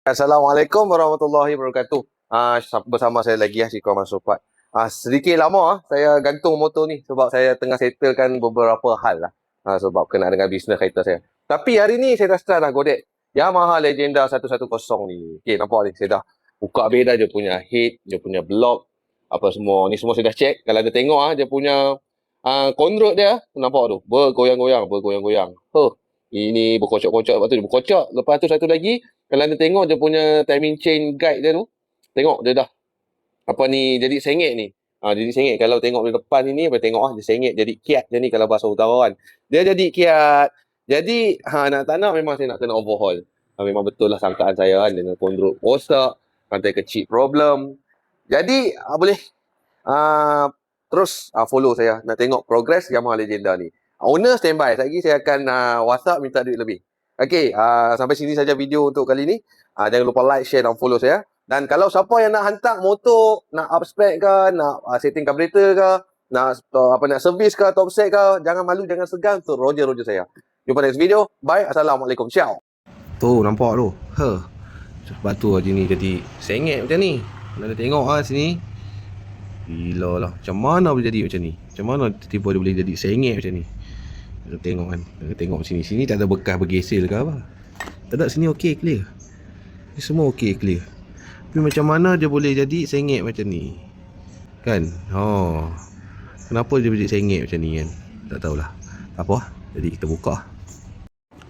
Assalamualaikum warahmatullahi wabarakatuh. Bersama saya lagi Syikwa Mansupat. Sedikit lama saya gantung motor ni sebab saya tengah settlekan beberapa hal lah. Sebab kena dengan bisnes kereta saya. Tapi hari ni saya dah start dah godek Yamaha Legenda 110 ni. Okey, nampak ni saya dah buka beda dia punya head, dia punya block, apa semua. Ni semua saya dah check. Kalau ada tengok dia punya conrod dia, nampak tu, bergoyang-goyang. Ini berkocok-kocok, lepas tu dia berkocok. Lepas tu satu lagi, kalau anda tengok dia punya timing chain guide dia tu, tengok dia dah apa ni, jadi sengit ni. Jadi sengit kalau tengok di depan ni, apa tengok dia sengit jadi kiat je ni kalau bahasa utara kan. Dia jadi kiat. Jadi nak tak nak memang saya nak kena overhaul. Memang betul lah sangkaan saya kan dengan control rosak, rantai kecil problem. Jadi boleh terus follow saya nak tengok progress Yamaha Legenda ni. Owner standby. Lagi saya akan WhatsApp minta duit lebih. Okey, sampai sini saja video untuk kali ni. Jangan lupa like, share dan follow saya. Dan kalau siapa yang nak hantar motor, nak up spec ke, nak setting carburetor ke, nak servis ke, top set ke, jangan malu, jangan segan untuk Roger saya. Jumpa next video. Bye. Assalamualaikum. Ciao. Tu nampak tu. Sebab tu hari ni jadi sengit macam ni. Anda tengok sini. Gila lah. Macam mana boleh jadi macam ni? Macam mana tiba-tiba dia boleh jadi sengit macam ni? Kita tengok kan. Kita tengok sini. Sini tak ada bekas bergesel ke apa. Tak ada, sini okey, clear. Ni semua okey, clear. Tapi macam mana dia boleh jadi sengit macam ni? Kan? Kenapa dia boleh sengit macam ni kan? Tak tahulah. Tak apa. Jadi kita buka.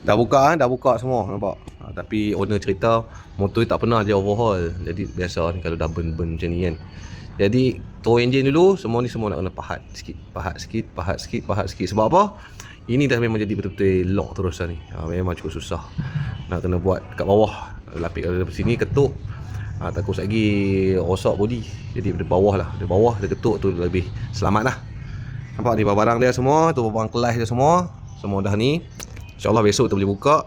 Dah buka semua, nampak? Tapi owner cerita motor tak pernah dia overhaul. Jadi biasa ni kalau dah burn macam ni kan. Jadi turun enjin dulu, semua nak kena pahat sikit. Sebab apa? Ini dah memang jadi betul-betul lock terus dah ni. Memang cukup susah. Nak kena buat kat bawah. Lapik kalau dari sini ketuk. Takut lagi rosak body. Jadi dari bawah lah. Dari bawah dia ketuk tu lebih selamat lah. Nampak ni barang dia semua, tu barang kelas dia semua. Semua dah ni. InsyaAllah besok kita boleh buka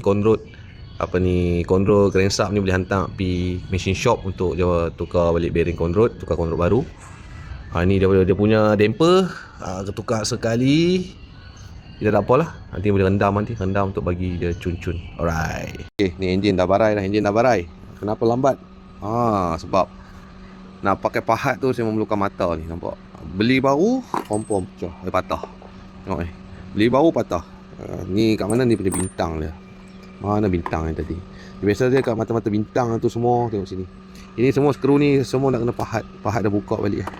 conrod crankshaft ni boleh hantar pergi machine shop untuk dia tukar balik bearing conrod, tukar conrod baru. Ni dia punya damper, tukar sekali. Kita tak apalah, nanti boleh rendam untuk bagi dia cun-cun. Alright. Okay, ni enjin dah barai. Kenapa lambat? Sebab nak pakai pahat tu saya memerlukan mata ni, nampak. Beli baru, kompom pecah, patah. Tengok ni. Beli baru patah. Ni kat mana ni punya bintang dia? Mana bintang ni tadi? Biasa dia kat mata-mata bintang tu semua. Tengok sini. Ini semua skru ni semua nak kena pahat. Pahat dah buka balik lah.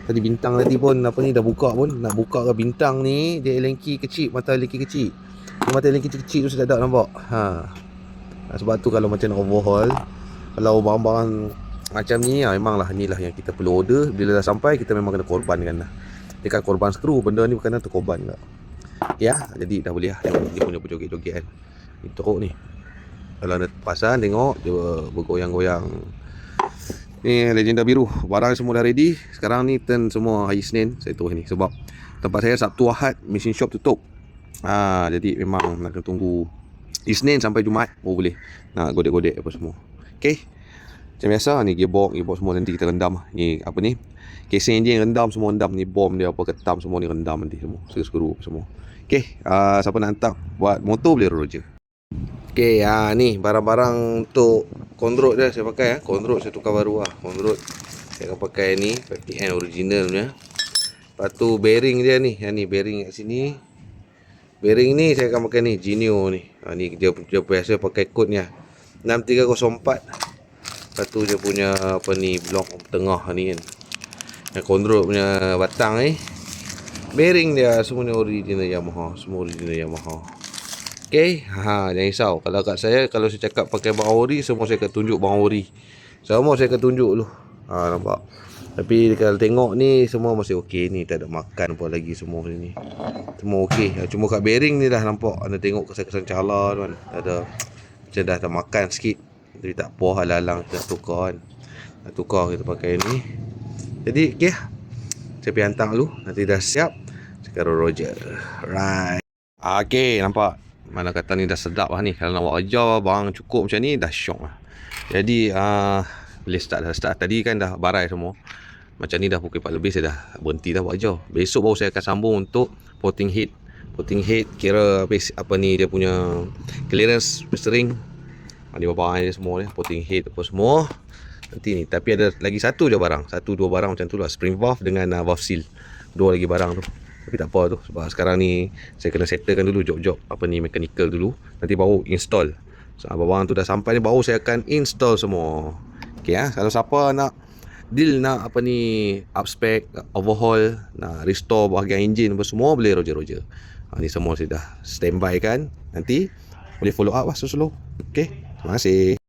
Tadi bintang tadi pun dah buka pun. Nak buka ke bintang ni, dia elenki kecil, mata elenki kecil. Mata elenki kecil tu sudah tak nampak. Sebab tu kalau macam nak overhaul, kalau barang-barang macam ni memanglah inilah yang kita perlu order. Bila dah sampai kita memang kena korbankan lah. Dia kan korban skru, benda ni bukan terkorban tak. Ya, jadi dah boleh lah. Dia punya berjoget-joget kan. Ni teruk ni. Kalau anda perasan tengok dia bergoyang-goyang. Ni Legenda biru. Barang semua dah ready. Sekarang ni turn semua hari Senin saya turun ni. Sebab tempat saya Sabtu Ahad machine shop tutup. Jadi memang nak kena tunggu Isnin sampai Jumaat baru boleh nak godek-godek apa semua. Okay. Macam biasa ni gearbox semua nanti kita rendam. Ni apa ni? Casing enjin rendam semua rendam. Ni bom dia apa ketam semua ni rendam nanti semua. Skru semua. Okay. Siapa nak hantar buat motor boleh Roger. Okay. Ni barang-barang untuk conrod dia saya pakai. Conrod saya tukar baru lah. Conrod saya akan pakai ni 50N original punya. Lepas tu bearing dia ni. Yang ni bearing kat sini. Bearing ni saya akan pakai ni Genio ni. Ni dia biasa pakai kod ni lah 6304. Lepas tu dia punya blok tengah ni kan. Yang conrod punya batang ni. Bearing dia semuanya original Yamaha. Semua original Yamaha. Okay. Jangan risau. Kalau kat saya, kalau saya cakap pakai bang ori, semua saya akan tunjuk bang ori. Semua saya akan tunjuk dulu. Nampak. Tapi kalau tengok ni semua masih okey ni, tak ada makan apa lagi semua ni. Semua okey. Cuma kat bearing ni dah nampak, anda tengok kesan-kesan cala tu kan. Ada macam dah tak makan sikit. Tapi tak apa, halang-halang kita tukar kan. Nak tukar kita pakai ni. Jadi okey. Saya pergi hantar dulu. Nanti dah siap. Sekarang Roger. Right. Okey, nampak. Mana kata ni dah sedap lah ni. Kalau nak buat kerja barang cukup macam ni dah syok lah. Jadi boleh start. Tadi kan dah barai semua. Macam ni dah pukul 4 lebih saya dah berhenti dah buat kerja. Besok baru saya akan sambung untuk potting head kira dia punya clearance steering. Ni barang dia semua ni, potting head apa semua. Nanti ni, tapi ada lagi satu je barang, 1-2 barang macam tu lah, spring valve dengan valve seal. 2 lagi barang tu. Tapi tak apa tu, sebab sekarang ni saya kena settlekan dulu job-job apa ni mechanical dulu, nanti baru install. So barang tu dah sampai ni baru saya akan install semua. Okey kalau siapa nak deal nak apa ni upspec, overhaul, nak restore bahagian enjin apa semua, boleh Roger. Ni semua saya dah standby kan. Nanti boleh follow up lah slow-slow. Okey, terima kasih.